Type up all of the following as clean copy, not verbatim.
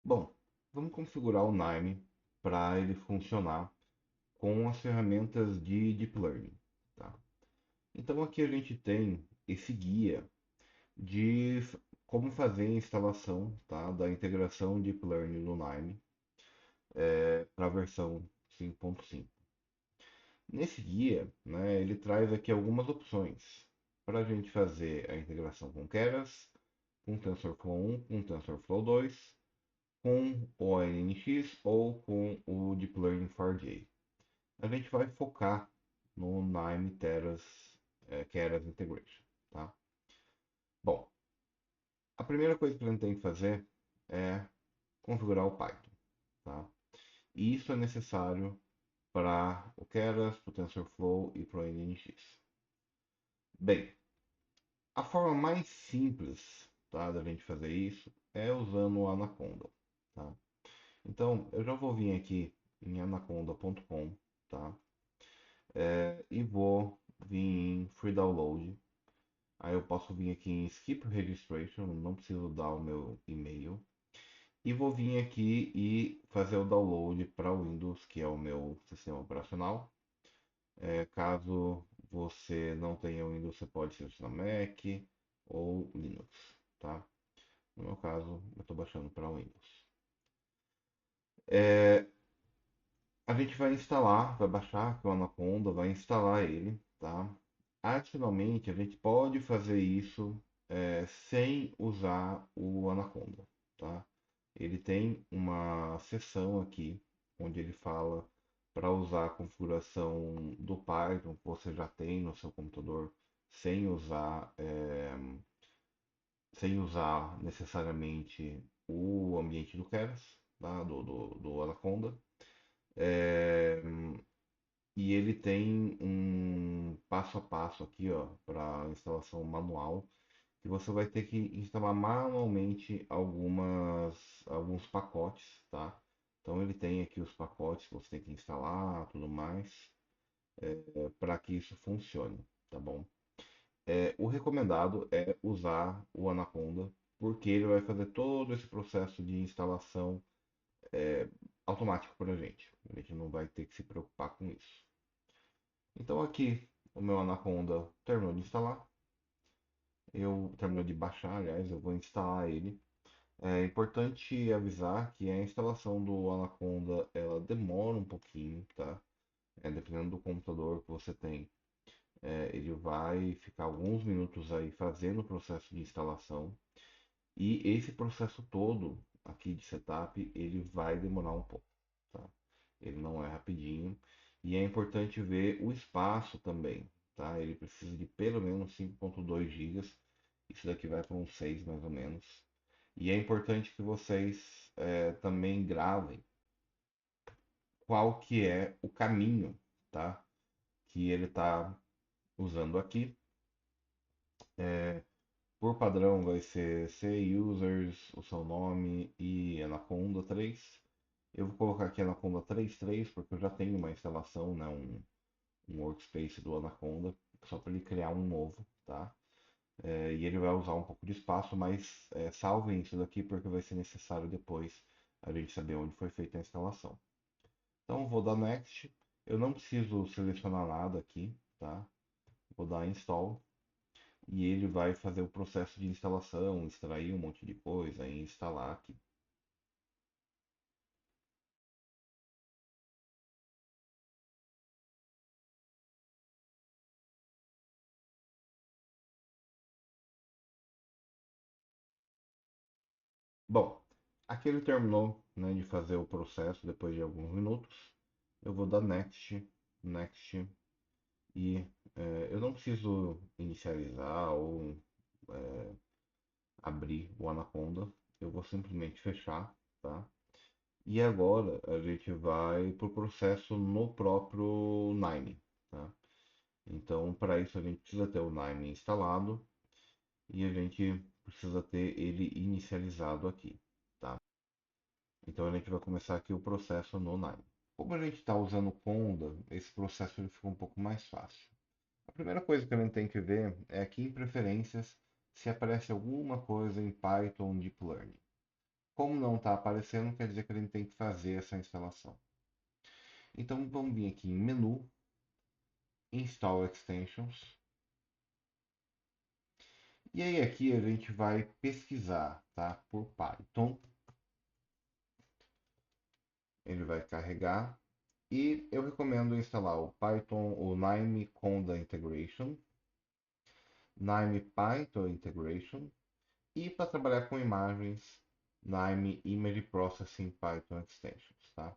Bom, vamos configurar o Nime para ele funcionar com as ferramentas de Deep Learning, tá? Então aqui a gente tem esse guia de como fazer a instalação, tá, da integração Deep Learning no Nime para a versão 5.5. Nesse guia, né, ele traz aqui algumas opções para a gente fazer a integração com Keras, com TensorFlow 1, com TensorFlow 2, com o ONNX ou com o Deep Learning 4J. A gente vai focar no Nime Keras Integration, tá? Bom, a primeira coisa que a gente tem que fazer é configurar o Python, tá? E isso é necessário para o Keras, para o TensorFlow e para o NNX. Bem, a forma mais simples, tá, da gente fazer isso é usando o Anaconda, tá? Então, eu já vou vir aqui em anaconda.com, tá? E vou vir em Free Download. Aí eu posso vir aqui em Skip Registration, não preciso dar o meu e-mail. E vou vir aqui e fazer o download para o Windows, que é o meu sistema operacional. Caso você não tenha o Windows, você pode selecionar Mac ou Linux, tá? No meu caso, eu estou baixando para o Windows. É, a gente vai instalar, vai baixar aqui o Anaconda, vai instalar ele, tá? Adicionalmente, a gente pode fazer isso sem usar o Anaconda, tá? Ele tem uma seção aqui onde ele fala para usar a configuração do Python que você já tem no seu computador sem usar, sem usar necessariamente o ambiente do Keras, tá? Do Anaconda. É, e ele tem um passo a passo aqui, ó, para instalação manual, que você vai ter que instalar manualmente alguns pacotes, tá? Então ele tem aqui os pacotes que você tem que instalar, tudo mais, para que isso funcione, tá bom? O recomendado é usar o Anaconda, porque ele vai fazer todo esse processo de instalação automático para a gente. A gente não vai ter que se preocupar com isso. Então aqui o meu Anaconda terminou de instalar. Eu terminou de baixar, aliás, eu vou instalar ele. É importante avisar que a instalação do Anaconda ela demora um pouquinho, tá? Dependendo do computador que você tem, ele vai ficar alguns minutos aí fazendo o processo de instalação. E esse processo todo aqui de setup, ele vai demorar um pouco, tá? Ele não é rapidinho. E é importante ver o espaço também, tá? Ele precisa de pelo menos 5.2 gigas. Isso daqui vai para uns 6 mais ou menos. E é importante que vocês também gravem qual que é o caminho, tá? Que ele está usando aqui. Por padrão vai ser C-Users, o seu nome e Anaconda 3. Eu vou colocar aqui Anaconda 3.3 porque eu já tenho uma instalação, né, um workspace do Anaconda, só para ele criar um novo, tá? E ele vai usar um pouco de espaço, mas salvem isso daqui porque vai ser necessário depois a gente saber onde foi feita a instalação. Então vou dar Next. Eu não preciso selecionar nada aqui, tá? Vou dar Install e ele vai fazer o processo de instalação, extrair um monte de coisa e instalar aqui. Bom, aqui ele terminou, né, de fazer o processo depois de alguns minutos. Eu vou dar Next, Next e eu não preciso inicializar ou é, abrir o Anaconda. Eu vou simplesmente fechar, tá? E agora a gente vai para o processo no próprio Nine, tá? Então, para isso a gente precisa ter o Nine instalado e a gente precisa ter ele inicializado aqui, tá? Então a gente vai começar aqui o processo no Nine. Como a gente está usando o Conda, esse processo ele fica um pouco mais fácil. A primeira coisa que a gente tem que ver é aqui em preferências se aparece alguma coisa em Python Deep Learning. Como não está aparecendo, quer dizer que a gente tem que fazer essa instalação. Então vamos vir aqui em Menu, Install Extensions. E aí aqui a gente vai pesquisar, tá? Por Python. Ele vai carregar. E eu recomendo instalar o Python, o Nime Conda Integration, Nime Python Integration. E para trabalhar com imagens, Nime Image Processing Python Extensions, tá?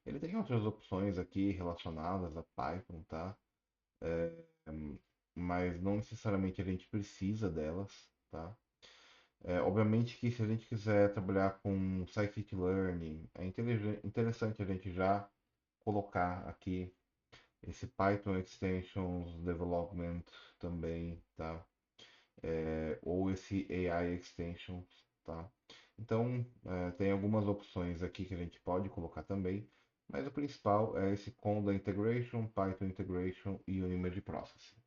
Ele tem outras opções aqui relacionadas a Python, tá? Mas não necessariamente a gente precisa delas, tá? Obviamente que se a gente quiser trabalhar com scikit-learning, é interessante a gente já colocar aqui esse Python Extensions Development também, tá? Ou esse AI Extensions, tá? Então, tem algumas opções aqui que a gente pode colocar também, mas o principal é esse Conda Integration, Python Integration e o Image Processing.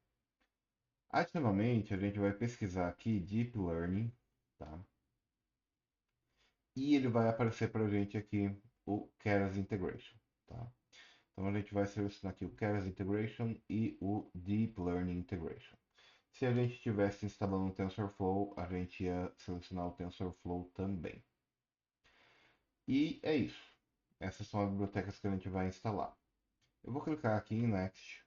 Adicionalmente, a gente vai pesquisar aqui Deep Learning, tá? E ele vai aparecer para a gente aqui o Keras Integration, tá? Então a gente vai selecionar aqui o Keras Integration e o Deep Learning Integration. Se a gente estivesse instalando o TensorFlow, a gente ia selecionar o TensorFlow também. E é isso. Essas são as bibliotecas que a gente vai instalar. Eu vou clicar aqui em Next.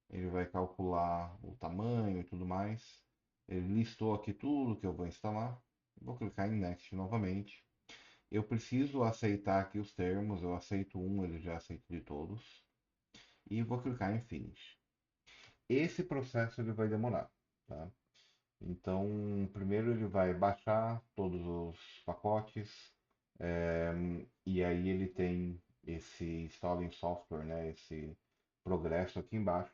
Ele vai calcular o tamanho e tudo mais. Ele listou aqui tudo que eu vou instalar. Vou clicar em Next novamente. Eu preciso aceitar aqui os termos. Eu aceito um, ele já aceita de todos. E vou clicar em Finish. Esse processo ele vai demorar, tá? Então, primeiro ele vai baixar todos os pacotes, e aí ele tem esse installing software, né? Esse progresso aqui embaixo.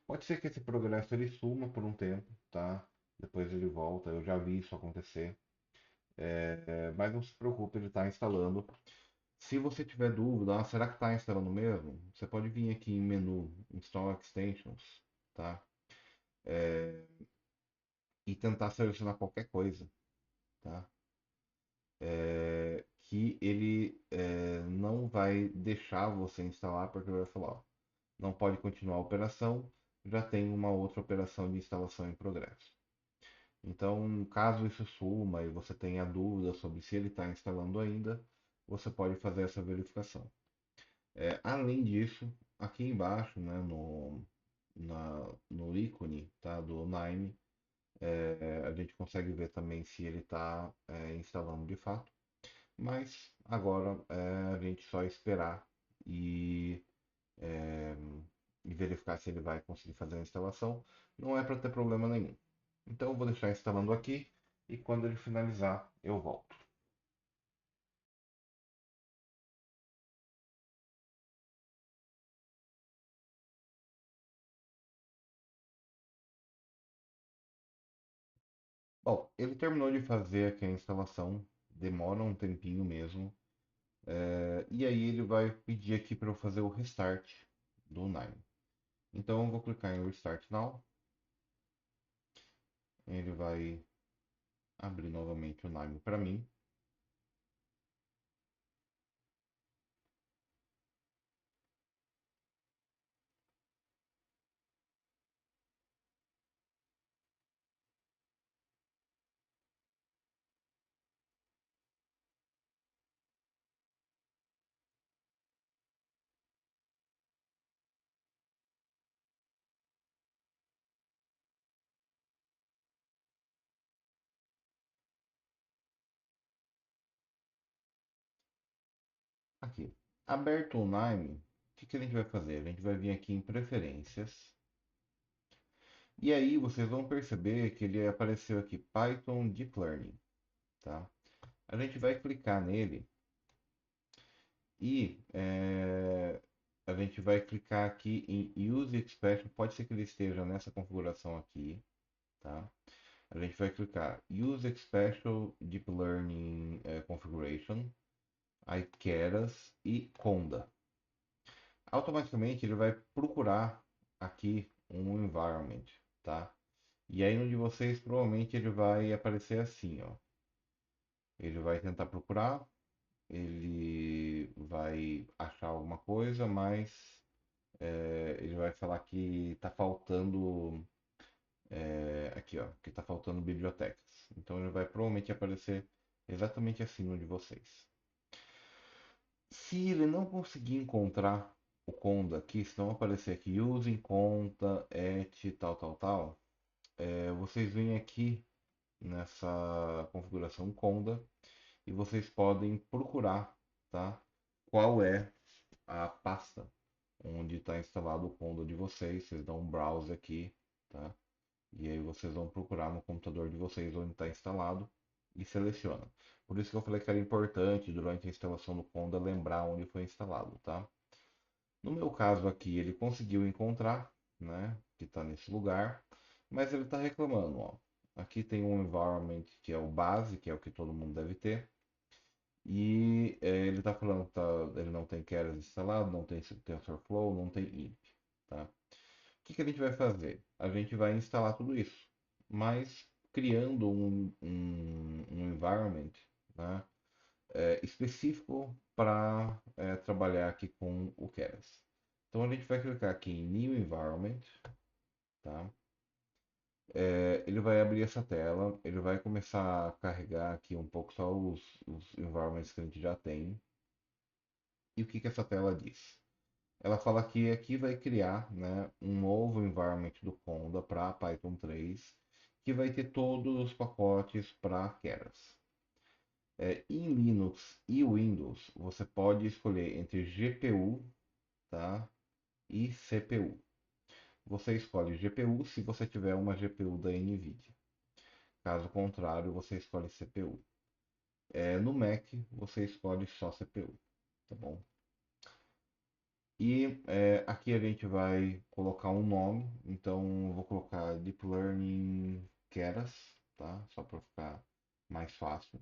Pode ser que esse progresso ele suma por um tempo, tá? Depois ele volta. Eu já vi isso acontecer. Mas não se preocupe, ele está instalando. Se você tiver dúvida, será que está instalando mesmo? Você pode vir aqui em menu Install Extensions, tá? E tentar selecionar qualquer coisa, tá? Que ele não vai deixar você instalar porque ele vai falar, ó, não pode continuar a operação, já tem uma outra operação de instalação em progresso. Então, caso isso suma e você tenha dúvida sobre se ele está instalando ainda, você pode fazer essa verificação. Além disso, aqui embaixo, né, no ícone, tá, do Nime, a gente consegue ver também se ele está instalando de fato. Mas agora a gente só esperar e, é, e verificar se ele vai conseguir fazer a instalação. Não é para ter problema nenhum. Então eu vou deixar instalando aqui e quando ele finalizar eu volto. Bom, ele terminou de fazer aqui a instalação, demora um tempinho mesmo. E aí ele vai pedir aqui para eu fazer o restart do Nine. Então eu vou clicar em Restart Now. Ele vai abrir novamente o Nine para mim. Aqui, aberto o Nine, o que a gente vai fazer? A gente vai vir aqui em Preferências. E aí vocês vão perceber que ele apareceu aqui, Python Deep Learning, tá? A gente vai clicar nele e a gente vai clicar aqui em Use Expression, pode ser que ele esteja nessa configuração aqui, tá? A gente vai clicar Use Expression Deep Learning Configuration, aí Keras e Conda. Automaticamente ele vai procurar aqui um environment, tá? E aí no de vocês provavelmente ele vai aparecer assim, ó. Ele vai tentar procurar, ele vai achar alguma coisa, mas ele vai falar que tá faltando, aqui ó, que tá faltando bibliotecas. Então ele vai provavelmente aparecer exatamente acima de vocês. Se ele não conseguir encontrar o conda aqui, se não aparecer aqui, usem conta, et, tal, tal, tal, vocês vêm aqui nessa configuração conda e vocês podem procurar, tá? Qual é a pasta onde está instalado o conda de vocês. Vocês dão um browse aqui, tá? E aí vocês vão procurar no computador de vocês onde está instalado e seleciona. Por isso que eu falei que era importante durante a instalação do conda lembrar onde foi instalado, tá? No meu caso aqui, ele conseguiu encontrar, né, que está nesse lugar, mas ele está reclamando, ó. Aqui tem um environment que é o base, que é o que todo mundo deve ter, e ele está falando que ele não tem Keras instalado, não tem TensorFlow, não tem imp, tá? O que que a gente vai fazer? A gente vai instalar tudo isso, mas criando um environment, né, específico para trabalhar aqui com o Keras. Então a gente vai clicar aqui em New Environment, tá? Ele vai abrir essa tela, ele vai começar a carregar aqui um pouco só os environments que a gente já tem. E o que que essa tela diz? Ela fala que aqui vai criar, né, um novo environment do Conda para Python 3, que vai ter todos os pacotes para Keras. Em Linux e Windows, você pode escolher entre GPU, tá, e CPU. Você escolhe GPU se você tiver uma GPU da NVIDIA. Caso contrário, você escolhe CPU. No Mac, você escolhe só CPU, tá bom? E aqui a gente vai colocar um nome, então eu vou colocar Deep Learning Keras, tá? Só para ficar mais fácil.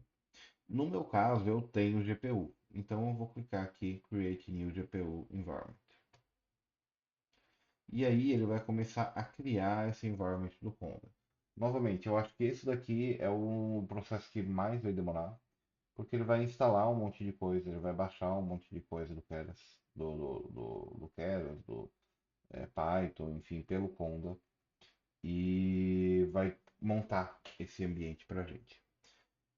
No meu caso, eu tenho GPU, então eu vou clicar aqui Create New GPU Environment. E aí ele vai começar a criar esse environment do Conda. Novamente, eu acho que esse daqui é o processo que mais vai demorar, porque ele vai instalar um monte de coisa, ele vai baixar um monte de coisa do Keras, do Keras, do Python, enfim, pelo Conda, e vai montar esse ambiente para a gente.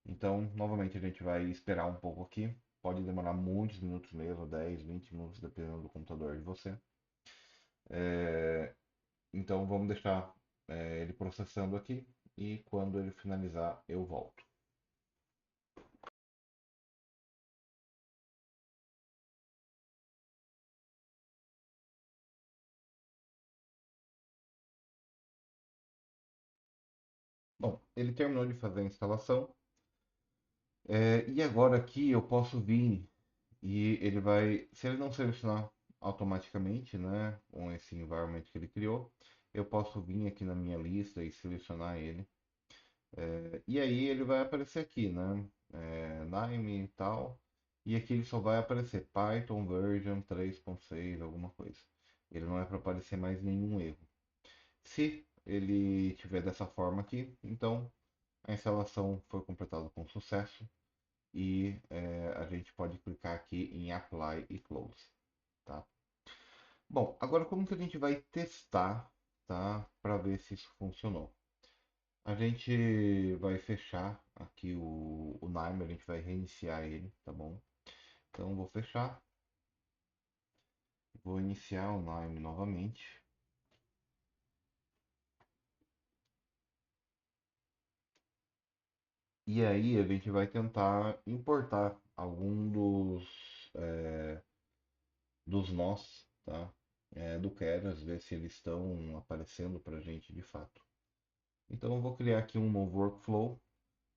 Então, novamente, a gente vai esperar um pouco aqui. Pode demorar muitos minutos mesmo, 10, 20 minutos, dependendo do computador de você. É, então, vamos deixar ele processando aqui e quando ele finalizar, eu volto. Bom, ele terminou de fazer a instalação. E agora aqui eu posso vir e ele vai, se ele não selecionar automaticamente, né, com esse environment que ele criou, eu posso vir aqui na minha lista e selecionar ele. E aí ele vai aparecer aqui, né, Nime e tal, e aqui ele só vai aparecer Python version 3.6, alguma coisa. Ele não é para aparecer mais nenhum erro. Se ele tiver dessa forma aqui, então a instalação foi completada com sucesso e a gente pode clicar aqui em Apply e Close, tá? Bom, agora como que a gente vai testar, tá? Para ver se isso funcionou. A gente vai fechar aqui o Nime, a gente vai reiniciar ele, tá bom? Então vou fechar, vou iniciar o Nime novamente. E aí a gente vai tentar importar algum dos nós, tá? Do Keras, ver se eles estão aparecendo para a gente de fato. Então eu vou criar aqui um novo workflow,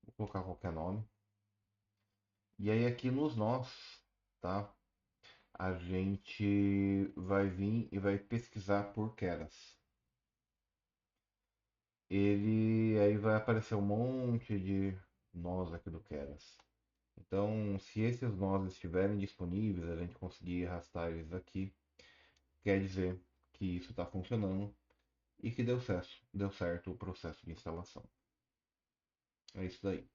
vou colocar qualquer nome. E aí aqui nos nós, tá? A gente vai vir e vai pesquisar por Keras. Ele aí vai aparecer um monte de nós aqui do Keras. Então, se esses nós estiverem disponíveis, a gente conseguir arrastar eles aqui, quer dizer que isso está funcionando e que deu certo o processo de instalação. É isso daí.